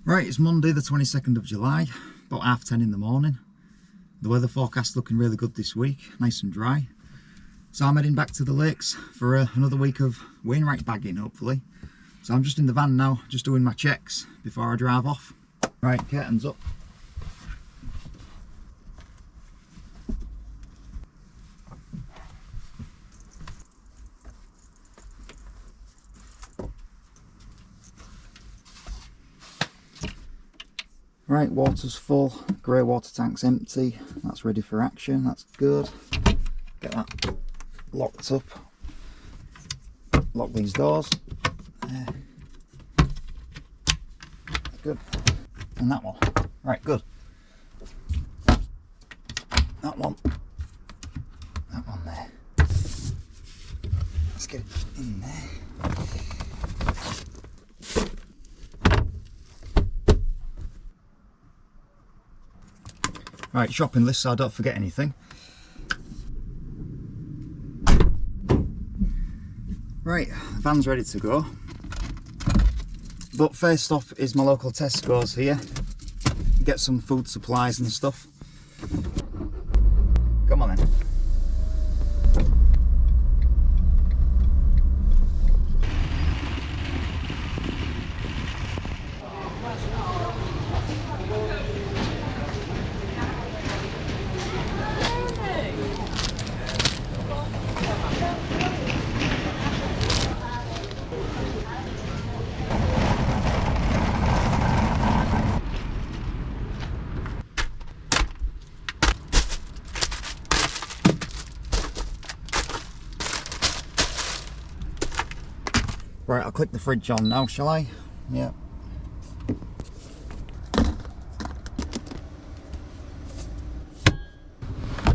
Right, it's Monday the 22nd of July, about 10:30 in the morning. The weather forecast looking really good this week, nice and dry. So I'm heading back to the lakes for another week of wainwright bagging, hopefully. So I'm just in the van now, just doing my checks before I drive off. Right, curtains up. Right, water's full, grey water tank's empty, that's ready for action, that's good. Get that locked up. Lock these doors. Good. And that one. Right, good. That one. That one there. Let's get it in there. Right, shopping list so I don't forget anything. Right, the van's ready to go. But first stop is my local Tesco's here. Get some food supplies and stuff. Come on then. Right, I'll click the fridge on now, shall I? Yeah.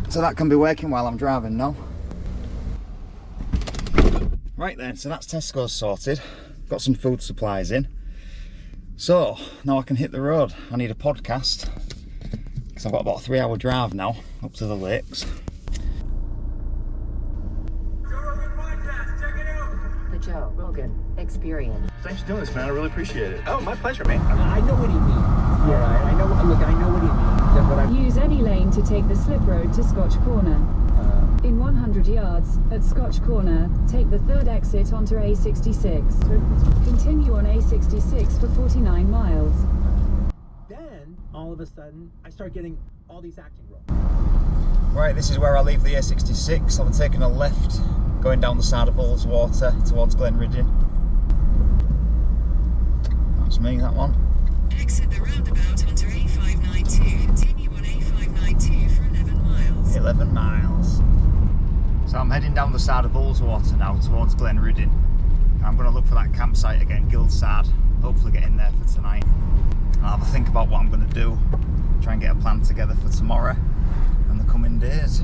So that can be working while I'm driving now. Right then, so that's Tesco's sorted. Got some food supplies in. So, now I can hit the road. I need a podcast, because I've got about a 3-hour drive now, up to the lakes. Joe Rogan Experience. Thanks for doing this, man. I really appreciate it. Oh, my pleasure, man. I know what he means. Yeah, I know. Look, I know what he means. That's what I. Use any lane to take the slip road to Scotch Corner. In 100 yards, at Scotch Corner, take the third exit onto A66. Continue on A66 for 49 miles. Then, all of a sudden, I start getting all these acting roles. Right, this is where I leave the A66. I'll be taking a left, going down the side of Ullswater towards Glenriddin. That's me, that one. Exit the roundabout onto A592. Continue on A592 for 11 miles. 11 miles. So I'm heading down the side of Ullswater now towards Glenriddin. I'm going to look for that campsite again, Gilsard. Hopefully get in there for tonight. And I'll have a think about what I'm going to do. Try and get a plan together for tomorrow and the coming days.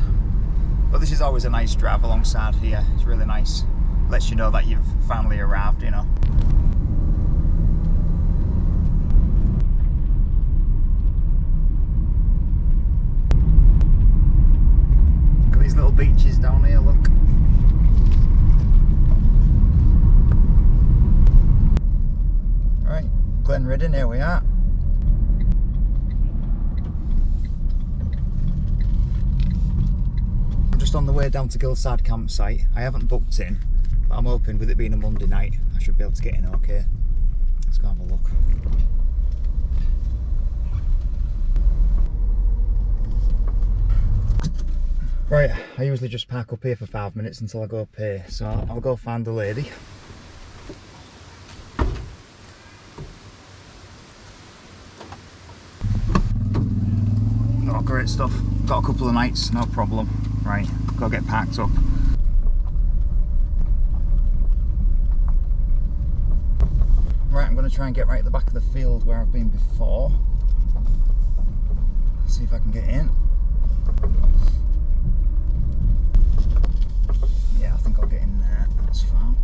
But this is always a nice drive alongside here. It's really nice. Lets you know that you've finally arrived, you know. Look at these little beaches down here, look. Right, Glenriddin, here we are. Just on the way down to Gilsard campsite. I haven't booked in, but I'm hoping with it being a Monday night I should be able to get in okay. Let's go have a look. Right, I usually just park up here for 5 minutes until I go pay, so I'll go find the lady. Oh, great stuff. Got a couple of nights, no problem. Right, go get parked up. Right, I'm going to try and get right at the back of the field where I've been before. See if I can get in. Yeah, I think I'll get in there. That's fine.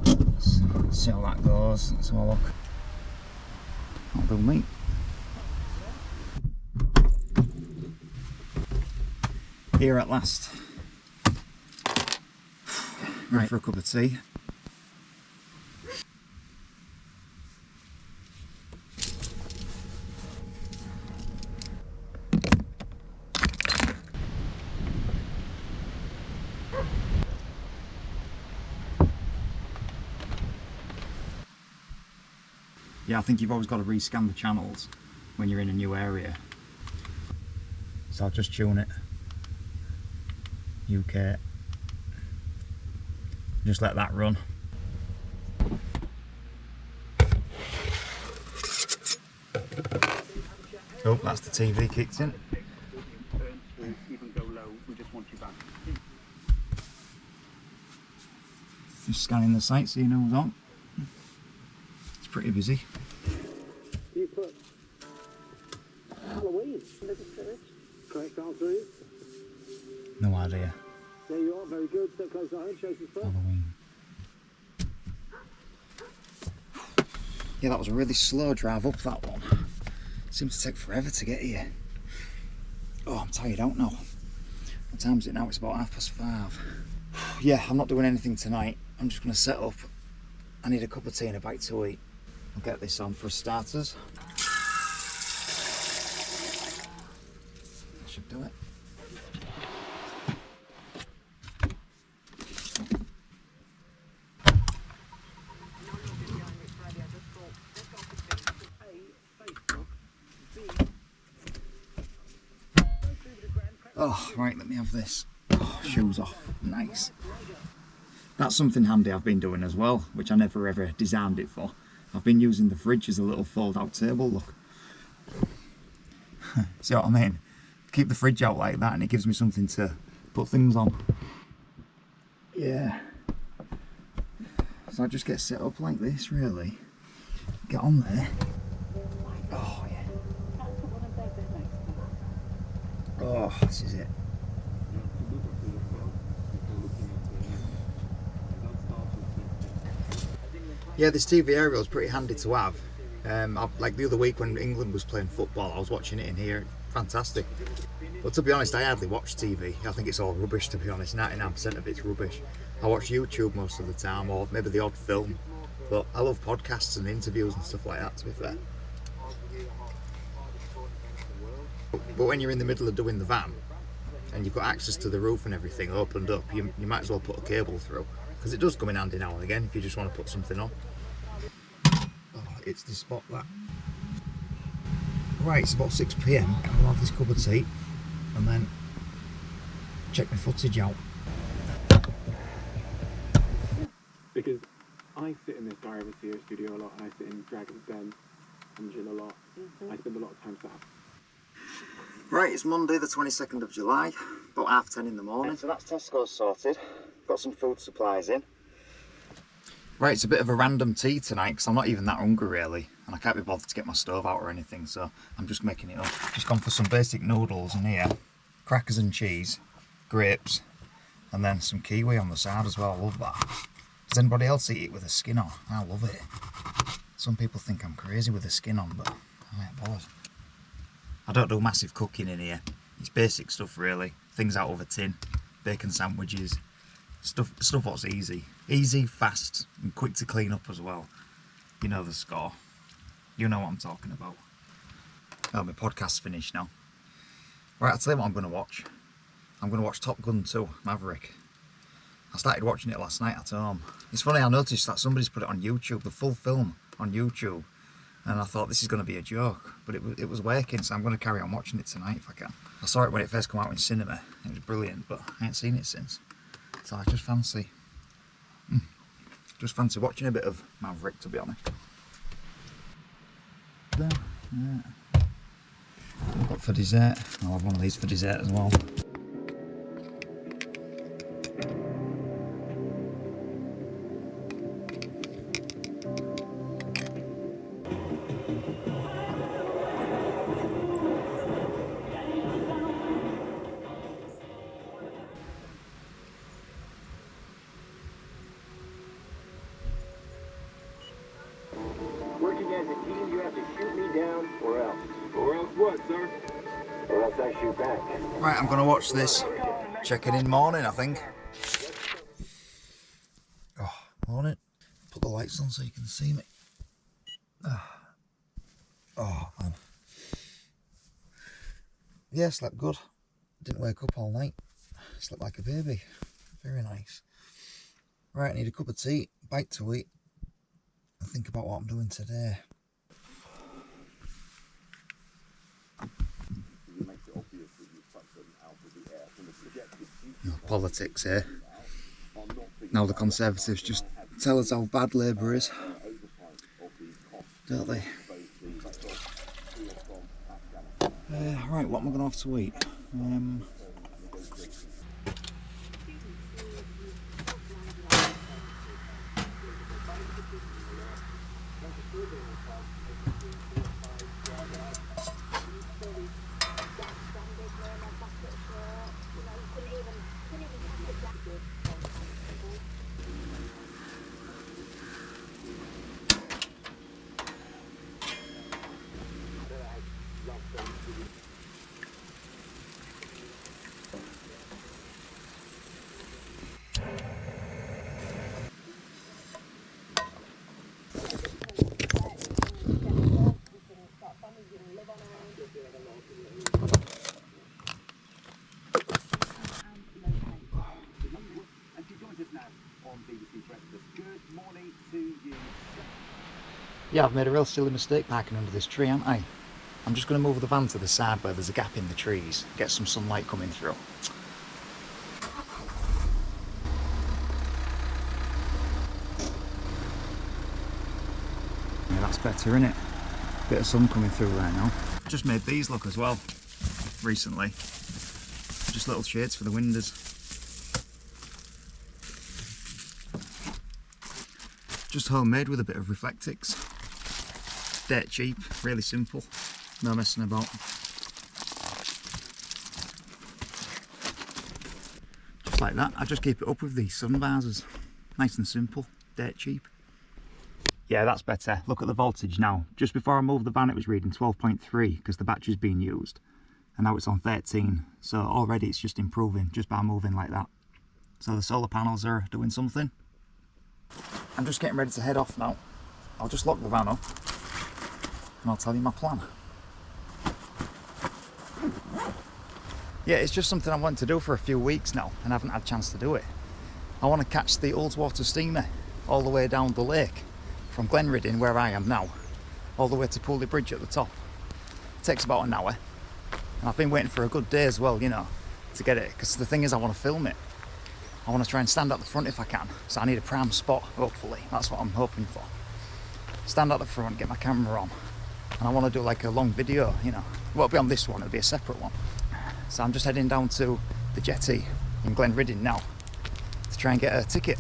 Let's see how that goes. Let's have a look. That'll do me. Here at last. Right, for a cup of tea. Yeah, I think you've always got to rescan the channels when you're in a new area. So I'll just tune it. UK. Just let that run. Oh, that's the TV kicked in. Just scanning the site so you know who's on. It's pretty busy. You put Halloween in the church? Correct answer is? No idea. There you are, very good. So close to home, shows us first. Halloween. Yeah, that was a really slow drive up that one. Seems to take forever to get here. Oh, I'm tired out now. What time is it now? It's about 5:30. Yeah, I'm not doing anything tonight. I'm just going to set up. I need a cup of tea and a bite to eat. I'll get this on for starters. That should do it. Oh, right, let me have this. Oh, shoes off. Nice. That's something handy I've been doing as well, which I never ever designed it for. I've been using the fridge as a little fold-out table, look. See what I mean? Keep the fridge out like that and it gives me something to put things on. Yeah. So I just get set up like this, really. Get on there. Oh, yeah. Oh, this is it. Yeah, this TV aerial is pretty handy to have. Like the other week when England was playing football, I was watching it in here. Fantastic. But to be honest, I hardly watch TV. I think it's all rubbish, to be honest. 99% of it's rubbish. I watch YouTube most of the time, or maybe the odd film. But I love podcasts and interviews and stuff like that, to be fair. But when you're in the middle of doing the van, and you've got access to the roof and everything opened up, you might as well put a cable through, because it does come in handy now and again if you just want to put something on. Oh, it's the spot that. Right, it's about 6 PM. I'll have this cup of tea and then check my footage out. Because I sit in this Diary of a CEO studio a lot, and I sit in Dragon's Den engine a lot. I spend a lot of time sat. Right, it's Monday the 22nd of July, about 10:30 in the morning. So that's Tesco's sorted. Got some food supplies in. Right, it's a bit of a random tea tonight because I'm not even that hungry really, and I can't be bothered to get my stove out or anything, so I'm just making it up. Just gone for some basic noodles in here, crackers and cheese, grapes, and then some kiwi on the side as well. I love that. Does anybody else eat it with the skin on? I love it. Some people think I'm crazy with the skin on, but I ain't bothered. I don't do massive cooking in here. It's basic stuff really. Things out of a tin, bacon sandwiches, stuff what's easy. Easy, fast, and quick to clean up as well. You know the score. You know what I'm talking about. Oh, my podcast's finished now. Right, I'll tell you what I'm going to watch. I'm going to watch Top Gun 2, Maverick. I started watching it last night at home. It's funny, I noticed that somebody's put it on YouTube, the full film on YouTube. And I thought this is going to be a joke, but it was working, so I'm going to carry on watching it tonight if I can. I saw it when it first came out in cinema. It was brilliant, but I ain't seen it since. So I just fancy watching a bit of Maverick, to be honest. There, yeah. Got for dessert. I'll have one of these for dessert as well. Working as a team, you have to shoot me down, or else. Or else what, sir? Or else I shoot back. Right, I'm going to watch this. Checking in morning, I think. Oh, morning. Put the lights on so you can see me. Oh, man. Yeah, slept good. Didn't wake up all night. Slept like a baby. Very nice. Right, I need a cup of tea, bite to eat, and think about what I'm doing today. politics here. Now the Conservatives just tell us how bad Labour is, don't they? Right, what am I going to have to eat? Yeah, I've made a real silly mistake parking under this tree, haven't I? I'm just going to move the van to the side where there's a gap in the trees, get some sunlight coming through. Yeah, that's better, isn't it? Bit of sun coming through there now. Just made these look as well, recently. Just little shades for the windows. Just homemade with a bit of Reflectix. Dirt cheap, really simple, no messing about. Just like that, I just keep it up with these sun vases. Nice and simple, dirt cheap. Yeah, that's better. Look at the voltage now. Just before I moved the van it was reading 12.3 because the battery's been used. And now it's on 13. So already it's just improving just by moving like that. So the solar panels are doing something. I'm just getting ready to head off now. I'll just lock the van up and I'll tell you my plan. Yeah, it's just something I wanted to do for a few weeks now and haven't had a chance to do it. I want to catch the Ullswater steamer all the way down the lake from Glenriddin, where I am now, all the way to Pooley Bridge at the top. It takes about an hour and I've been waiting for a good day as well, you know, to get it, because the thing is I want to film it. I want to try and stand at the front if I can, so I need a prime spot, hopefully. That's what I'm hoping for. Stand at the front, get my camera on, and I want to do like a long video, you know. It won't be on this one, it'll be a separate one. So I'm just heading down to the jetty in Glenriddin now to try and get a ticket.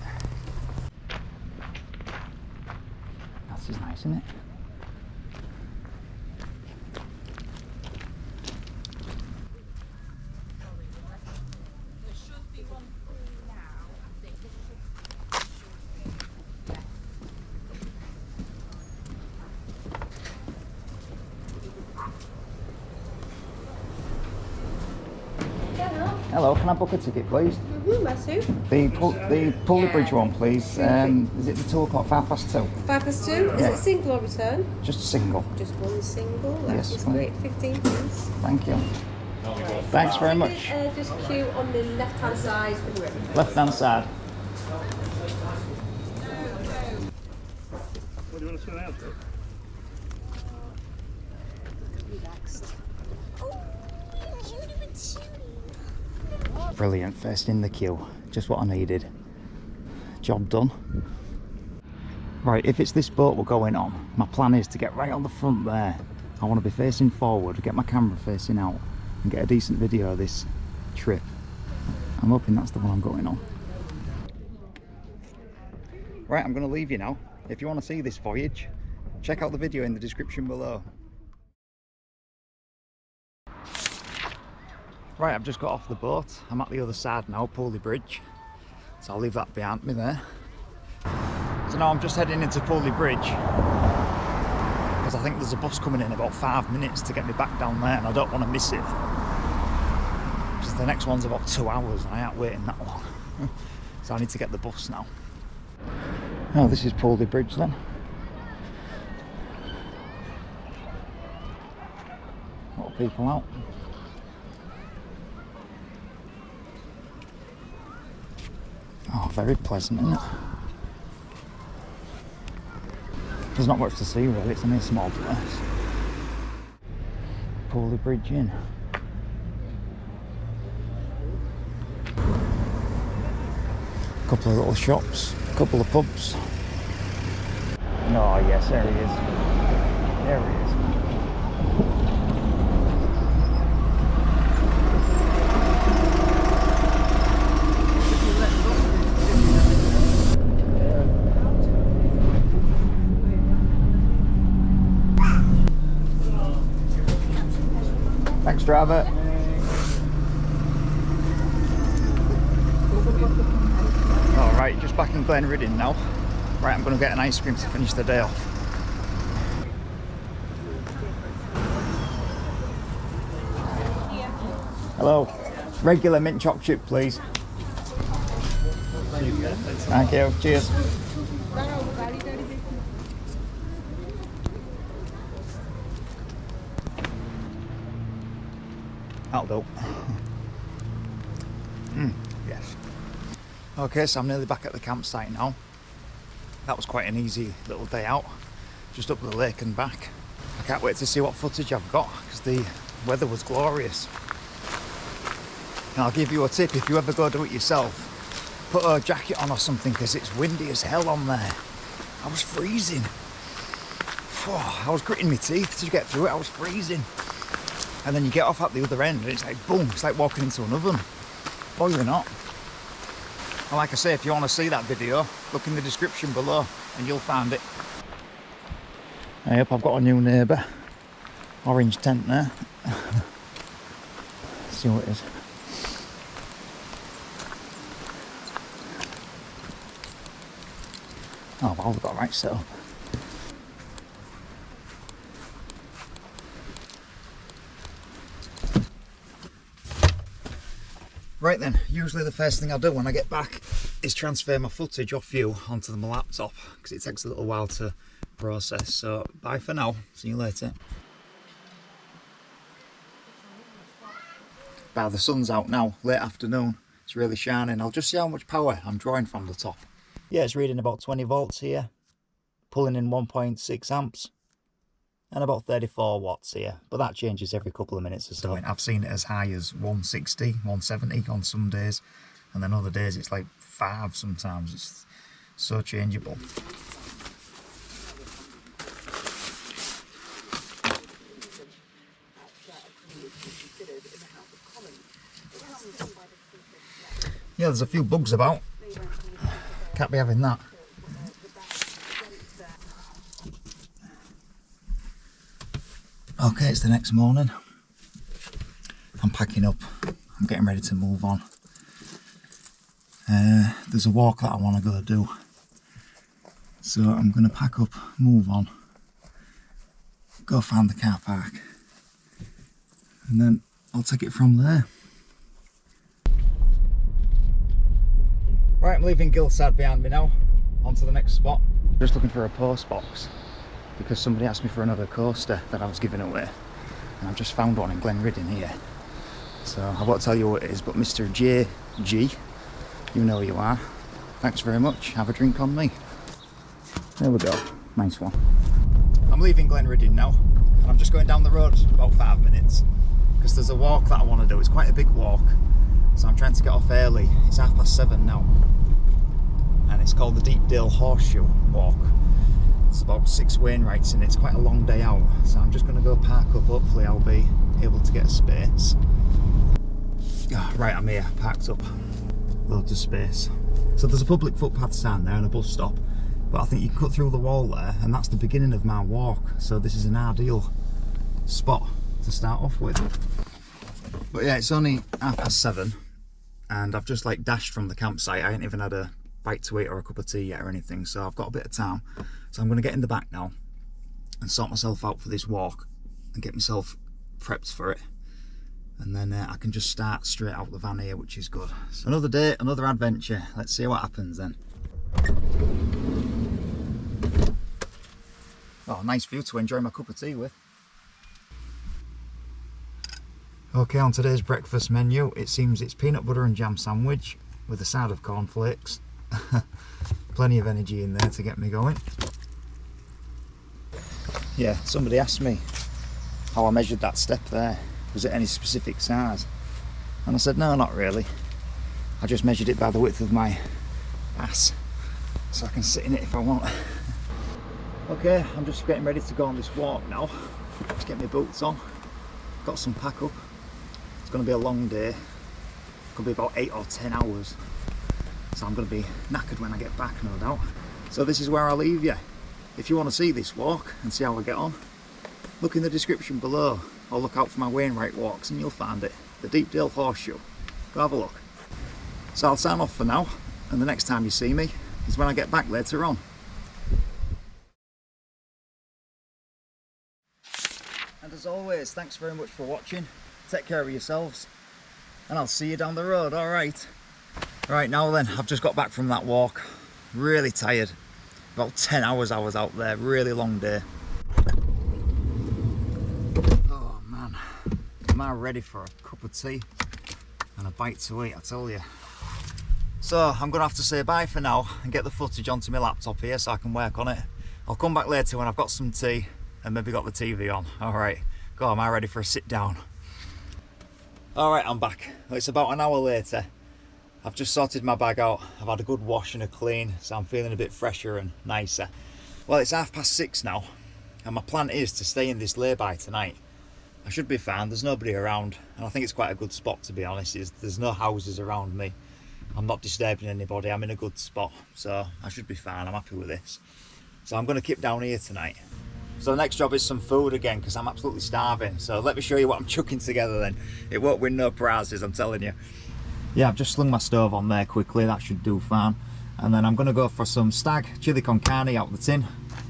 That's just nice, isn't it? Hello, can I book a ticket, please? Where's who? The Pooley Bridge one, please. Is it the 2 o'clock, 2:05? 2:05? Is it single or return? Just a single. Just one single. Yes, That's please. great. 15, please. Thank you. Thanks very much. Just queue on the left-hand side of the river. Left-hand side. What do you want to sit out? Relaxed. Brilliant, first in the queue. Just what I needed. Job done. Right, if it's this boat we're going on, my plan is to get right on the front there. I want to be facing forward, get my camera facing out, and get a decent video of this trip. I'm hoping that's the one I'm going on. Right, I'm going to leave you now. If you want to see this voyage, check out the video in the description below. Right, I've just got off the boat. I'm at the other side now, Pooley Bridge. So I'll leave that behind me there. So now I'm just heading into Pooley Bridge because I think there's a bus coming in about 5 minutes to get me back down there and I don't want to miss it. Because the next one's about 2 hours and I ain't waiting that long. So I need to get the bus now. Oh, this is Pooley Bridge then. A lot of people out. Oh, very pleasant, isn't it? There's not much to see really, it's only a small place. Pooley Bridge Inn. Couple of little shops, couple of pubs. Oh yes, there he is. There he is. Thanks, driver. Alright, just back in Glenriddin now. Right, I'm going to get an ice cream to finish the day off. Hello. Regular mint chocolate chip, please. Thank you. Cheers. That'll do. Yes. Okay, so I'm nearly back at the campsite now. That was quite an easy little day out, just up the lake and back. I can't wait to see what footage I've got because the weather was glorious. And I'll give you a tip, if you ever go do it yourself, put a jacket on or something because it's windy as hell on there. I was freezing. I was gritting my teeth to get through it, I was freezing. And then you get off at the other end and it's like boom, it's like walking into an oven. Or you're not. And like I say, if you want to see that video, look in the description below and you'll find it. I hope I've got a new neighbour. Orange tent there. See what it is. Oh well, we've got a right setup. Right then, usually the first thing I do when I get back is transfer my footage off you onto my laptop because it takes a little while to process. So bye for now, see you later. Wow, the sun's out now, late afternoon, it's really shining. I'll just see how much power I'm drawing from the top. Yeah, it's reading about 20 volts here, pulling in 1.6 amps. And about 34 watts here, but that changes every couple of minutes or so. I've seen it as high as 160, 170 on some days, and then other days it's like 5 sometimes. It's so changeable. Yeah, there's a few bugs about. Can't be having that. Okay, it's the next morning. I'm packing up. I'm getting ready to move on. There's a walk that I want to go do. So I'm going to pack up, move on, go find the car park, and then I'll take it from there. Right, I'm leaving Gilsad behind me now. On to the next spot. Just looking for a post box, because somebody asked me for another coaster that I was giving away, and I've just found one in Glenriddin here. So I won't tell you what it is, but Mr. JG, you know who you are. Thanks very much, have a drink on me. There we go, nice one. I'm leaving Glenriddin now, and I'm just going down the road about 5 minutes, because there's a walk that I want to do. It's quite a big walk, so I'm trying to get off early. It's 7:30 now, and it's called the Deepdale Horseshoe Walk. It's about 6 Wainwrights in it. It's quite a long day out, so I'm just going to go park up. Hopefully I'll be able to get a space. Right, I'm here, parked up. Loads of space. So there's a public footpath sign there and a bus stop, but I think you can cut through the wall there, and that's the beginning of my walk. So this is an ideal spot to start off with. But yeah, it's only 7:30 and I've just like dashed from the campsite. I ain't even had a bite to eat or a cup of tea yet or anything, so I've got a bit of time. So I'm going to get in the back now and sort myself out for this walk and get myself prepped for it, and then I can just start straight out the van here, which is good. So another day, another adventure. Let's see what happens then. Oh, nice view to enjoy my cup of tea with. Okay, on today's breakfast menu, it seems it's peanut butter and jam sandwich with a side of cornflakes. Plenty of energy in there to get me going. Yeah, somebody asked me how I measured that step there. Was it any specific size? And I said, no, not really. I just measured it by the width of my pass, so I can sit in it if I want. Okay, I'm just getting ready to go on this walk now. Just get my boots on, got some pack up. It's going to be a long day, could be about 8 or 10 hours, so I'm going to be knackered when I get back, no doubt. So this is where I'll leave you. If you want to see this walk and see how I get on, look in the description below, or look out for my Wainwright walks and you'll find it. The Deepdale horseshoe. Go have a look. So I'll sign off for now, and the next time you see me is when I get back later on. And as always, thanks very much for watching. Take care of yourselves, and I'll see you down the road, alright? Right, now then, I've just got back from that walk. Really tired. About 10 hours I was out there, really long day. Oh man, am I ready for a cup of tea and a bite to eat, I tell you. So I'm gonna have to say bye for now and get the footage onto my laptop here so I can work on it. I'll come back later when I've got some tea and maybe got the TV on. Alright, go, am I ready for a sit down? Alright, I'm back. It's about an hour later. I've just sorted my bag out. I've had a good wash and a clean, so I'm feeling a bit fresher and nicer. Well, it's 6:30 now, and my plan is to stay in this layby tonight. I should be fine, there's nobody around, and I think it's quite a good spot, to be honest. There's no houses around me. I'm not disturbing anybody, I'm in a good spot, so I should be fine, I'm happy with this. So I'm going to keep down here tonight. So the next job is some food again, because I'm absolutely starving. So let me show you what I'm chucking together then. It won't win no prizes, I'm telling you. Yeah, I've just slung my stove on there quickly, that should do fine. And then I'm going to go for some stag chili con carne out the tin.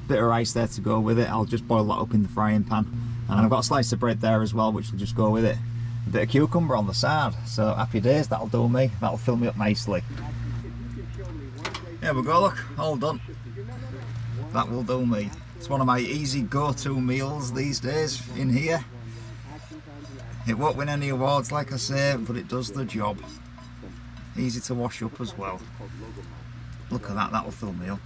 Bit of rice there to go with it, I'll just boil that up in the frying pan. And I've got a slice of bread there as well, which will just go with it. A bit of cucumber on the side, so happy days, that'll do me. That'll fill me up nicely. There we go, look, all done. That will do me. It's one of my easy go-to meals these days in here. It won't win any awards like I say, but it does the job. Easy to wash up as well. Look at that, that'll fill me up.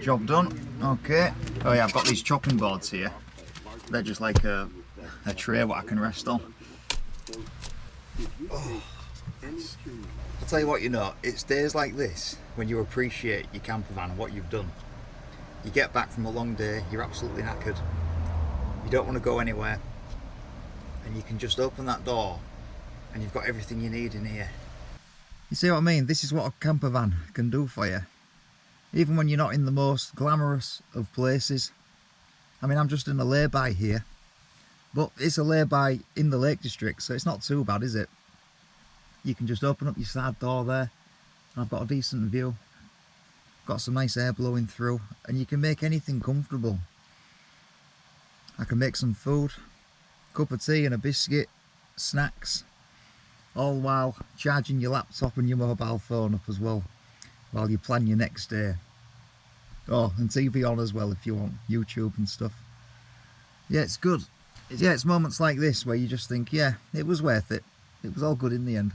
Job done. Okay. Oh yeah, I've got these chopping boards here. They're just like a tray what I can rest on. Oh. I'll tell you what, you know, it's days like this when you appreciate your campervan and what you've done. You get back from a long day, you're absolutely knackered. You don't want to go anywhere. And you can just open that door and you've got everything you need in here. You see what I mean? This is what a campervan can do for you. Even when you're not in the most glamorous of places. I mean, I'm just in a layby here. But it's a layby in the Lake District, so it's not too bad, is it? You can just open up your side door there, and I've got a decent view. Got some nice air blowing through, and you can make anything comfortable. I can make some food, cup of tea and a biscuit, snacks, all while charging your laptop and your mobile phone up as well, while you plan your next day. Oh, and TV on as well if you want, YouTube and stuff. Yeah, it's good. Yeah, it's moments like this where you just think, yeah, it was worth it. It was all good in the end.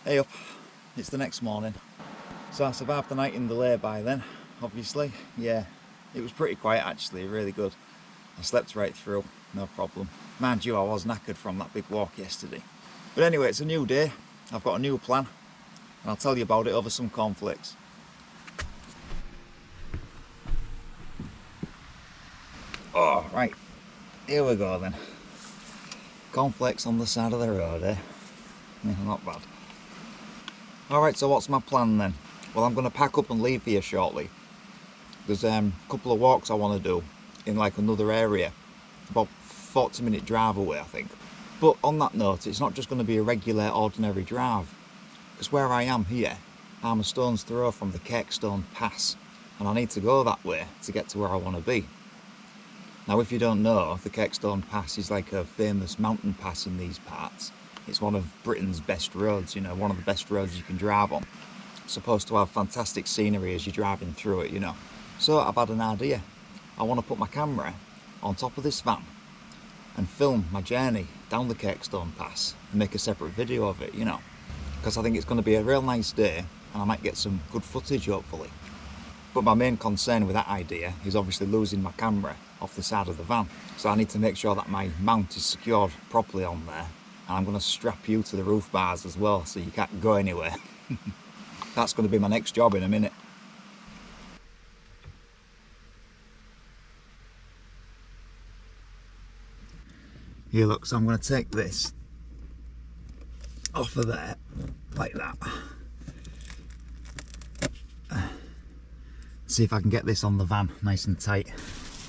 Hey up, it's the next morning. So I survived the night in the layby then, obviously. Yeah, it was pretty quiet actually, really good. I slept right through, no problem. Mind you, I was knackered from that big walk yesterday. But anyway, it's a new day. I've got a new plan, and I'll tell you about it over some cornflakes. Oh, right, here we go then. Cornflakes on the side of the road, eh? Yeah, not bad. Alright, so what's my plan then? Well, I'm going to pack up and leave here shortly. There's a couple of walks I want to do in like another area. About 40-minute drive away, I think. But on that note, it's not just going to be a regular, ordinary drive. Because where I am here, I'm a stone's throw from the Kirkstone Pass. And I need to go that way to get to where I want to be. Now, if you don't know, the Kirkstone Pass is like a famous mountain pass in these parts. It's one of Britain's best roads, you know, one of the best roads you can drive on. It's supposed to have fantastic scenery as you're driving through it, you know. So I've had an idea. I want to put my camera on top of this van and film my journey down the Kirkstone Pass and make a separate video of it, you know. Because I think it's going to be a real nice day and I might get some good footage, hopefully. But my main concern with that idea is obviously losing my camera off the side of the van. So I need to make sure that my mount is secured properly on there. And I'm going to strap you to the roof bars as well, so you can't go anywhere. That's going to be my next job in a minute. Here, look, so I'm going to take this off of there, like that. See if I can get this on the van nice and tight.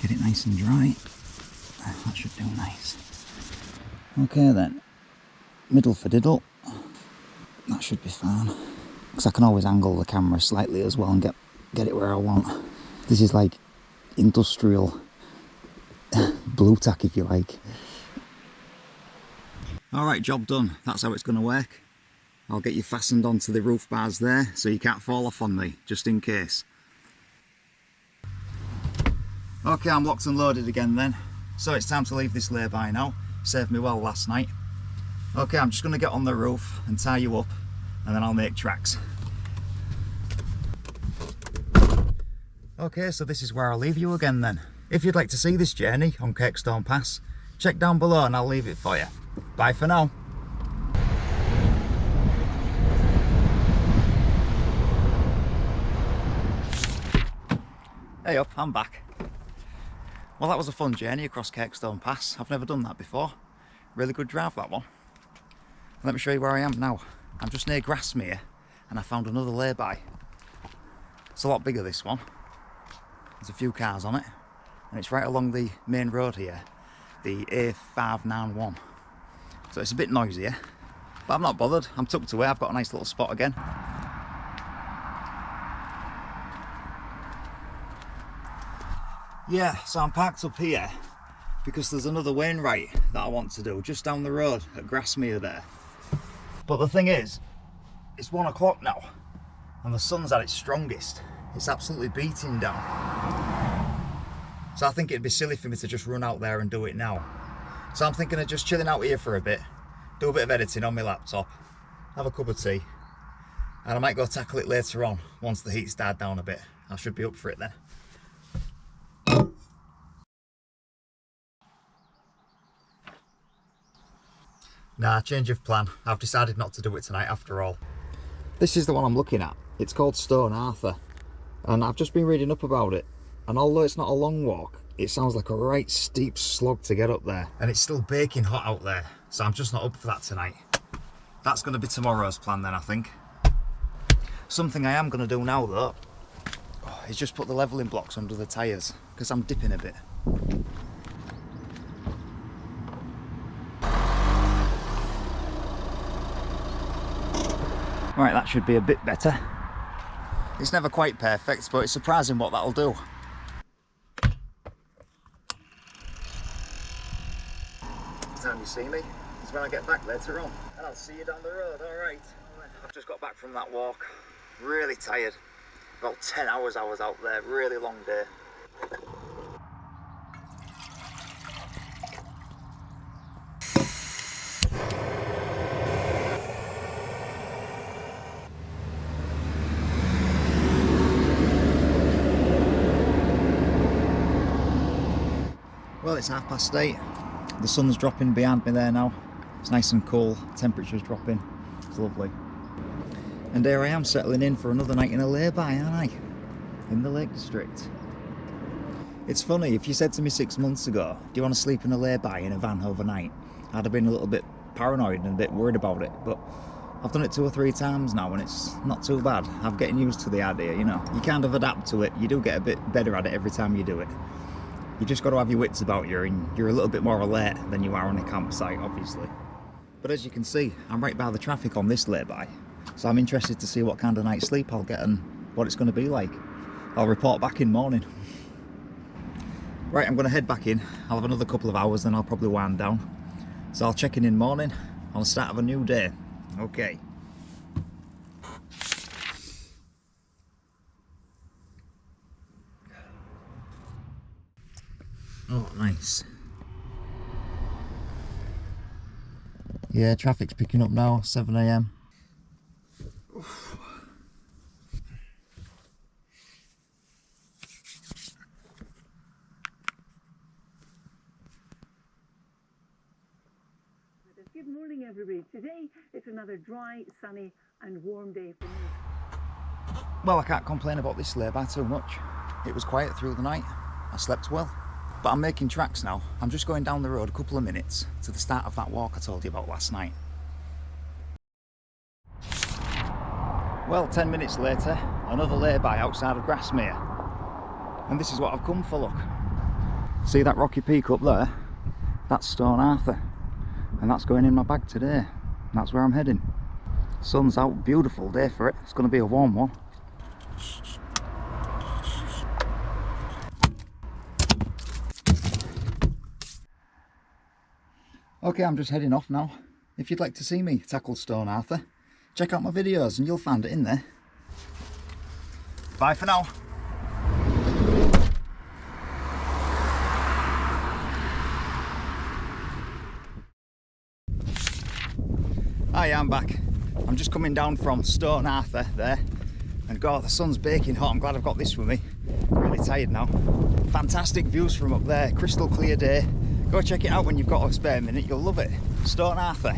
Get it nice and dry. That should do nice. Okay then, middle for diddle. That should be fine. Because I can always angle the camera slightly as well and get it where I want. This is like industrial blue tack, if you like. Alright, job done. That's how it's going to work. I'll get you fastened onto the roof bars there so you can't fall off on me, just in case. Okay, I'm locked and loaded again then. So it's time to leave this lay-by now. Saved me well last night. Okay, I'm just going to get on the roof and tie you up, and then I'll make tracks. Okay, so this is where I'll leave you again then. If you'd like to see this journey on Kirkstone Pass, check down below and I'll leave it for you. Bye for now. Hey up, I'm back. Well, that was a fun journey across Kirkstone Pass. I've never done that before. Really good drive, that one. Let me show you where I am now. I'm just near Grasmere and I found another lay-by. It's a lot bigger, this one. There's a few cars on it and it's right along the main road here, the A591. So it's a bit noisier, but I'm not bothered. I'm tucked away. I've got a nice little spot again. Yeah, so I'm parked up here because there's another Wainwright that I want to do just down the road at Grasmere there. But the thing is, it's 1 o'clock now and the sun's at its strongest. It's absolutely beating down. So I think it'd be silly for me to just run out there and do it now. So I'm thinking of just chilling out here for a bit, do a bit of editing on my laptop, have a cup of tea, and I might go tackle it later on once the heat's died down a bit. I should be up for it then. Nah, change of plan. I've decided not to do it tonight after all. This is the one I'm looking at. It's called Stone Arthur. And I've just been reading up about it. And although it's not a long walk, it sounds like a right steep slog to get up there. And it's still baking hot out there. So I'm just not up for that tonight. That's going to be tomorrow's plan then, I think. Something I am going to do now though, is just put the levelling blocks under the tyres. Because I'm dipping a bit. Right, that should be a bit better. It's never quite perfect, but it's surprising what that'll do. The time you see me is when I get back later on. And I'll see you down the road, alright. I've just got back from that walk. Really tired. About 10 hours I was out there, really long day. Well, it's 8:30. The sun's dropping behind me there now. It's nice and cool, temperature's dropping. It's lovely. And here I am settling in for another night in a lay-by, aren't I? In the Lake District. It's funny, if you said to me 6 months ago, do you want to sleep in a lay-by in a van overnight? I'd have been a little bit paranoid and a bit worried about it, but I've done it 2 or 3 times now and it's not too bad. I'm getting used to the idea, you know. You kind of adapt to it, you do get a bit better at it every time you do it. You just got to have your wits about you and you're a little bit more alert than you are on a campsite, obviously. But as you can see, I'm right by the traffic on this lay-by, so I'm interested to see what kind of night's sleep I'll get and what it's going to be like. I'll report back in morning. Right, I'm going to head back in. I'll have another couple of hours, then I'll probably wind down. So I'll check in morning on the start of a new day. Okay. Oh, nice. Yeah, traffic's picking up now, 7 AM. morning, everybody. Today it's another dry, sunny and warm day for me. Well, I can't complain about this layby too much. It was quiet through the night. I slept well. But I'm making tracks now. I'm just going down the road a couple of minutes to the start of that walk I told you about last night. Well, 10 minutes later, another layby outside of Grasmere. And this is what I've come for, look. See that rocky peak up there? That's Stone Arthur. And that's going in my bag today. And that's where I'm heading. Sun's out, beautiful day for it. It's going to be a warm one. Okay, I'm just heading off now. If you'd like to see me tackle Stone Arthur, check out my videos and you'll find it in there. Bye for now. Hi, I'm back. I'm just coming down from Stone Arthur there, and God, the sun's baking hot. I'm glad I've got this with me. Really tired now. Fantastic views from up there, crystal clear day. Go check it out when you've got a spare minute, you'll love it. Stone Arthur.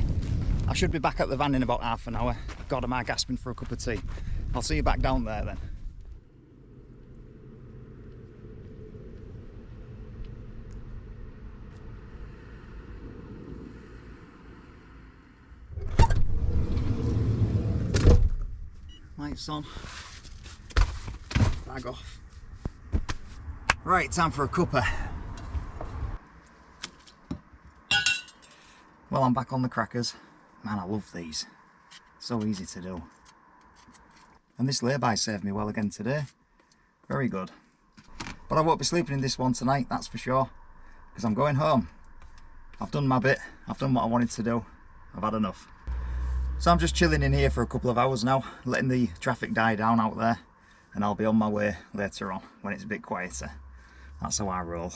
I should be back at the van in about half an hour. God, am I gasping for a cup of tea. I'll see you back down there then. Lights on, bag off. Right, time for a cuppa. Well, I'm back on the crackers. Man, I love these. So easy to do. And this layby saved me well again today. Very good. But I won't be sleeping in this one tonight, that's for sure. Because I'm going home. I've done my bit. I've done what I wanted to do. I've had enough. So I'm just chilling in here for a couple of hours now, letting the traffic die down out there, and I'll be on my way later on when it's a bit quieter. That's how I roll.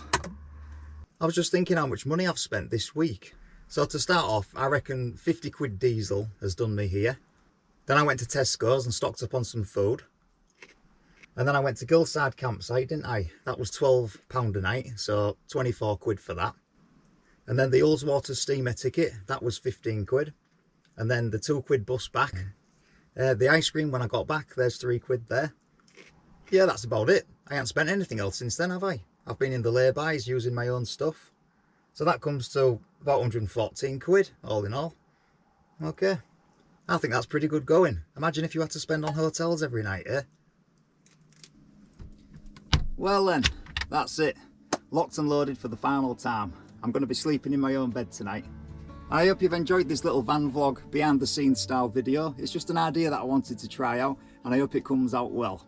I was just thinking how much money I've spent this week. So to start off, I reckon 50 quid diesel has done me here. Then I went to Tesco's and stocked up on some food. And then I went to Gillside campsite, didn't I? That was £12 a night, so 24 quid for that. And then the Ullswater steamer ticket, that was 15 quid. And then the 2 quid bus back. The ice cream when I got back, there's 3 quid there. Yeah, that's about it. I haven't spent anything else since then, have I? I've been in the laybys using my own stuff. So that comes to about 114 quid, all in all. Okay. I think that's pretty good going. Imagine if you had to spend on hotels every night, eh? Well then, that's it. Locked and loaded for the final time. I'm going to be sleeping in my own bed tonight. I hope you've enjoyed this little van vlog, behind the scenes style video. It's just an idea that I wanted to try out, and I hope it comes out well.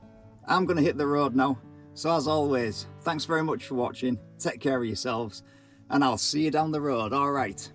I'm going to hit the road now, so as always, thanks very much for watching, take care of yourselves, and I'll see you down the road, alright?